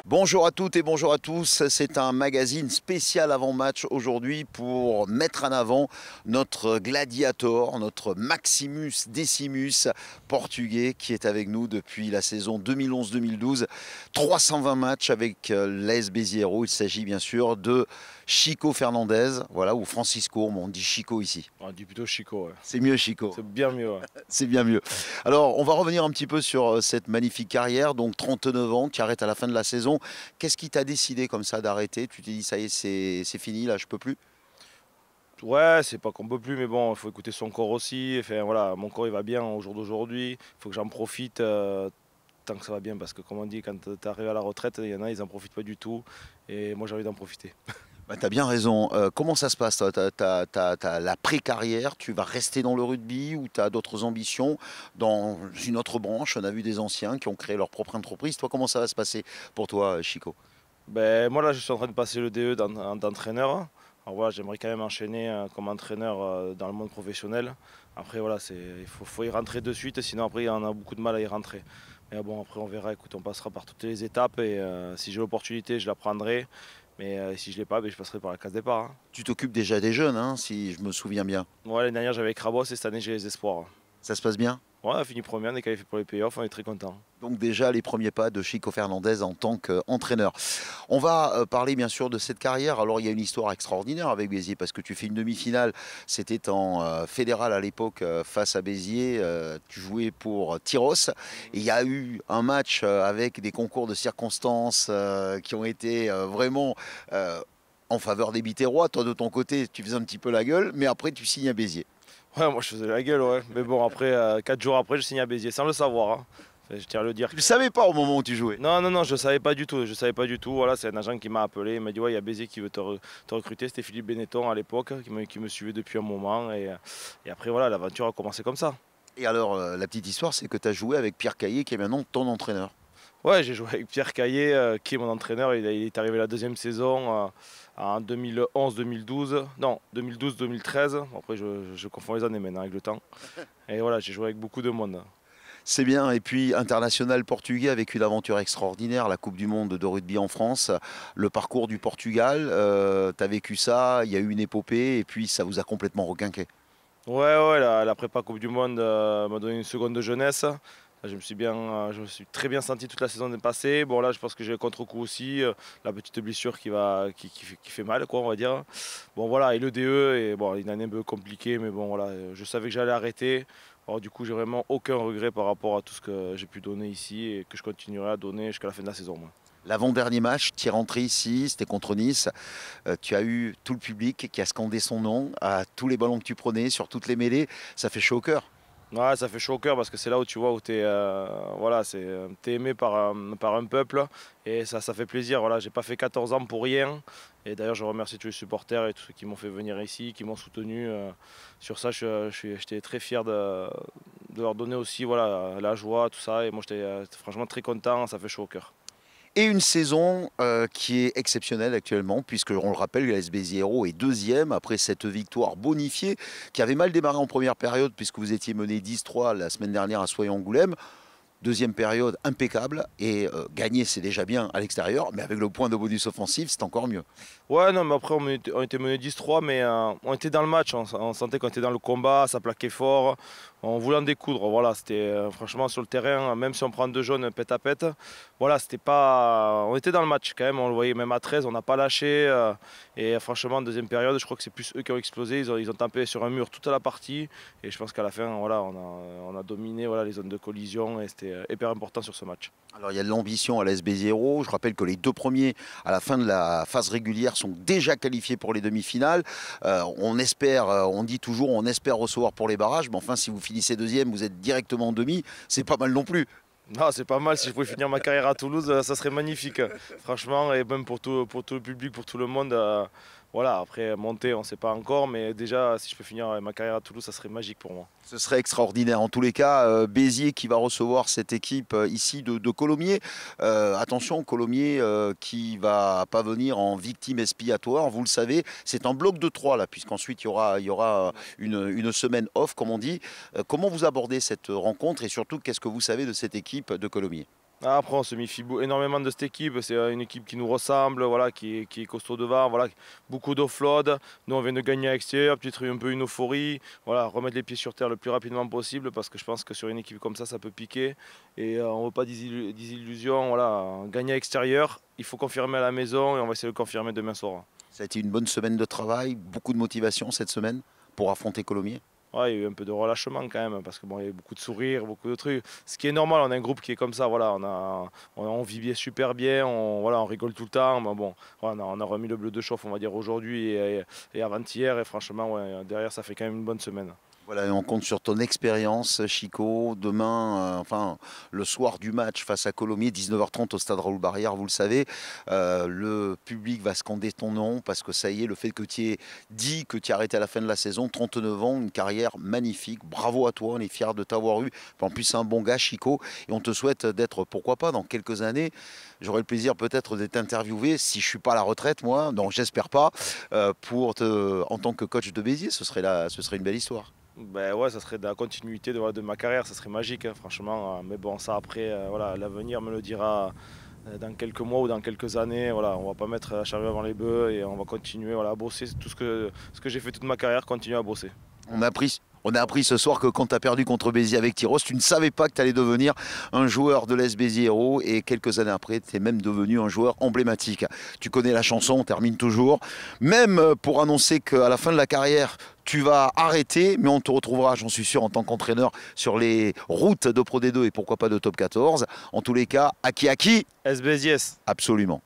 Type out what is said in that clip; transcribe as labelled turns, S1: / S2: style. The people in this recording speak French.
S1: Bonjour à toutes et bonjour à tous, c'est un magazine spécial avant-match aujourd'hui pour mettre en avant notre gladiator, notre Maximus Decimus portugais qui est avec nous depuis la saison 2011-2012. 320 matchs avec l'AS Beziero, il s'agit bien sûr de Chico Fernandez, voilà, ou Francisco, on dit Chico ici.
S2: On dit plutôt Chico, ouais.
S1: C'est mieux Chico.
S2: C'est bien mieux, ouais.
S1: C'est bien mieux. Alors, on va revenir un petit peu sur cette magnifique carrière, donc 39 ans, tu arrêtes à la fin de la saison. Qu'est-ce qui t'a décidé comme ça d'arrêter? Tu t'es dit, ça y est, c'est fini, là, je peux plus?
S2: Ouais, c'est pas qu'on peut plus, mais bon, il faut écouter son corps aussi. Enfin, voilà, mon corps, il va bien au jour d'aujourd'hui. Il faut que j'en profite tant que ça va bien, parce que comme on dit, quand tu arrives à la retraite, il y en a, ils n'en profitent pas du tout. Et moi, j'ai envie d'en profiter.
S1: Bah, tu as bien raison. Comment ça se passe? T'as la pré-carrière, tu vas rester dans le rugby ou tu as d'autres ambitions dans une autre branche? On a vu des anciens qui ont créé leur propre entreprise. Toi, comment ça va se passer pour toi, Chico?
S2: Ben, moi, là, je suis en train de passer le DE d'entraîneur. Alors voilà, j'aimerais quand même enchaîner comme entraîneur dans le monde professionnel. Après, voilà, il faut y rentrer de suite, sinon après, on a beaucoup de mal à y rentrer. Mais bon, après, on verra. Écoute, on passera par toutes les étapes et si j'ai l'opportunité, je la prendrai. Mais si je ne l'ai pas, ben, je passerai par la case départ. Hein.
S1: Tu t'occupes déjà des jeunes, hein, si je me souviens bien.
S2: Ouais, l'année dernière, j'avais Crabos et cette année, j'ai les espoirs.
S1: Ça se passe bien?
S2: Ouais, on a fini premier, on est qualifié pour les playoffs, on est très content.
S1: Donc déjà les premiers pas de Chico Fernandez en tant qu'entraîneur. On va parler bien sûr de cette carrière. Alors il y a une histoire extraordinaire avec Béziers parce que tu fais une demi-finale. C'était en fédéral à l'époque face à Béziers. Tu jouais pour Tyros. Et il y a eu un match avec des concours de circonstances qui ont été vraiment en faveur des Biterrois. Toi de ton côté tu faisais un petit peu la gueule, mais après tu signes à Béziers.
S2: Ouais, moi je faisais la gueule, ouais. Mais bon, après, 4 jours après, je signe à Béziers, sans le savoir. Hein. Enfin, je tiens à le dire.
S1: Tu ne le savais pas au moment où tu jouais?
S2: Non, je ne savais pas du tout. Je savais pas du tout. Voilà, c'est un agent qui m'a appelé. Il m'a dit, ouais, il y a Béziers qui veut te recruter. C'était Philippe Benetton à l'époque, qui me suivait depuis un moment. Et après, voilà, l'aventure a commencé comme ça.
S1: Et alors, la petite histoire, c'est que tu as joué avec Pierre Caillé, qui est maintenant ton entraîneur.
S2: Ouais, j'ai joué avec Pierre Caillé, qui est mon entraîneur. Il est arrivé la deuxième saison en 2011-2012. Non, 2012-2013. Après, je confonds les années maintenant avec le temps. Et voilà, j'ai joué avec beaucoup de monde.
S1: C'est bien, et puis international portugais avec une aventure extraordinaire, la Coupe du Monde de rugby en France, le parcours du Portugal, tu as vécu ça, il y a eu une épopée, et puis ça vous a complètement requinqué.
S2: Ouais, la prépa Coupe du Monde m'a donné une seconde de jeunesse. Je me suis très bien senti toute la saison passée. Bon là, je pense que j'ai le contre-coup aussi, la petite blessure qui fait mal, quoi, on va dire. Bon voilà, et le DE, et bon, une année un peu compliquée, mais bon voilà, je savais que j'allais arrêter. Alors du coup, j'ai vraiment aucun regret par rapport à tout ce que j'ai pu donner ici et que je continuerai à donner jusqu'à la fin de la saison. Moi.
S1: L'avant-dernier match, tu es rentré ici, c'était contre Nice. Tu as eu tout le public qui a scandé son nom à tous les ballons que tu prenais, sur toutes les mêlées. Ça fait chaud au cœur.
S2: Ouais, ça fait chaud au cœur parce que c'est là où tu vois où tu es, voilà, t'es aimé par un peuple et ça fait plaisir. Voilà, j'ai pas fait 14 ans pour rien. Et d'ailleurs, je remercie tous les supporters et tous ceux qui m'ont fait venir ici, qui m'ont soutenu. Sur ça, j'étais très fier de leur donner aussi voilà, la joie, tout ça. Et moi, j'étais franchement très content, ça fait chaud au cœur.
S1: Et une saison qui est exceptionnelle actuellement, puisque on le rappelle, l'AS Beziero est deuxième après cette victoire bonifiée, qui avait mal démarré en première période, puisque vous étiez mené 10-3 la semaine dernière à Soyons-Angoulême. Deuxième période impeccable, et gagner c'est déjà bien à l'extérieur, mais avec le point de bonus offensif, c'est encore mieux.
S2: Ouais, non, mais après on était mené 10-3, mais on était dans le match, on sentait qu'on était dans le combat, ça plaquait fort, on voulait en découdre. Voilà, c'était franchement sur le terrain, même si on prend 2 jaunes pète à pète, voilà, c'était pas. On était dans le match quand même, on le voyait même à 13, on n'a pas lâché. Et franchement, en deuxième période, je crois que c'est plus eux qui ont explosé, ils ont tapé sur un mur toute la partie. Et je pense qu'à la fin, voilà, on a dominé voilà, les zones de collision et c'était hyper important sur ce match.
S1: Alors il y a de l'ambition à l'AS Beziero. Je rappelle que les 2 premiers à la fin de la phase régulière sont déjà qualifiés pour les demi-finales. On espère, on dit toujours on espère recevoir pour les barrages, mais enfin si vous finissez deuxième, vous êtes directement en demi, c'est pas mal non plus.
S2: Non, c'est pas mal. Si je pouvais finir ma carrière à Toulouse, ça serait magnifique. Franchement, et même pour tout le public, pour tout le monde, Voilà, après monter, on ne sait pas encore, mais déjà, si je peux finir ma carrière à Toulouse, ça serait magique pour moi.
S1: Ce serait extraordinaire. En tous les cas, Béziers qui va recevoir cette équipe ici de Colomiers. Attention, Colomiers qui va pas venir en victime expiatoire. Vous le savez, c'est un bloc de 3 là, puisqu'ensuite il y aura une semaine off, comme on dit. Comment vous abordez cette rencontre et surtout, qu'est-ce que vous savez de cette équipe de Colomiers?
S2: Après, on se méfie énormément de cette équipe. C'est une équipe qui nous ressemble, voilà, qui est costaud devant. Voilà, beaucoup d'offload. Nous, on vient de gagner à l'extérieur, peut-être un peu une euphorie. Voilà, remettre les pieds sur terre le plus rapidement possible parce que je pense que sur une équipe comme ça peut piquer. Et on ne veut pas des illusions. Voilà, gagner à l'extérieur, il faut confirmer à la maison et on va essayer de le confirmer demain soir.
S1: Ça a été une bonne semaine de travail, beaucoup de motivation cette semaine pour affronter Colomiers.
S2: Ouais, il y a eu un peu de relâchement quand même, parce que bon, il y a eu beaucoup de sourires, beaucoup de trucs. Ce qui est normal, on a un groupe qui est comme ça, voilà, on vit bien, super bien, on rigole tout le temps. Mais bon, voilà, on a remis le bleu de chauffe, on va dire, aujourd'hui et avant-hier, et franchement, ouais, derrière, ça fait quand même une bonne semaine.
S1: Voilà, et on compte sur ton expérience, Chico. Demain, enfin, le soir du match face à Colomiers, 19h30 au stade Raoul-Barrière, vous le savez, le public va scander ton nom parce que ça y est, le fait que tu aies dit que tu as arrêté à la fin de la saison, 39 ans, une carrière magnifique. Bravo à toi, on est fiers de t'avoir eu. En plus, c'est un bon gars, Chico, et on te souhaite d'être, pourquoi pas, dans quelques années. J'aurai le plaisir peut-être d'être interviewé, si je ne suis pas à la retraite, moi, donc j'espère pas, en tant que coach de Béziers, ce serait une belle histoire.
S2: Ben ouais, ça serait de la continuité de ma carrière, ça serait magique, hein, franchement. Mais bon, ça après, voilà, l'avenir me le dira dans quelques mois ou dans quelques années. Voilà, on va pas mettre la charrue avant les bœufs et on va continuer, voilà, à bosser. Tout ce que j'ai fait toute ma carrière, continuer à bosser.
S1: On a appris ce soir que quand tu as perdu contre Béziers avec Tyros, tu ne savais pas que tu allais devenir un joueur de l'AS Béziers Hérault et quelques années après, tu es même devenu un joueur emblématique. Tu connais la chanson, on termine toujours. Même pour annoncer qu'à la fin de la carrière, tu vas arrêter, mais on te retrouvera, j'en suis sûr, en tant qu'entraîneur sur les routes de Pro D2 et pourquoi pas de Top 14. En tous les cas, à qui?
S2: S Béziers.
S1: Absolument.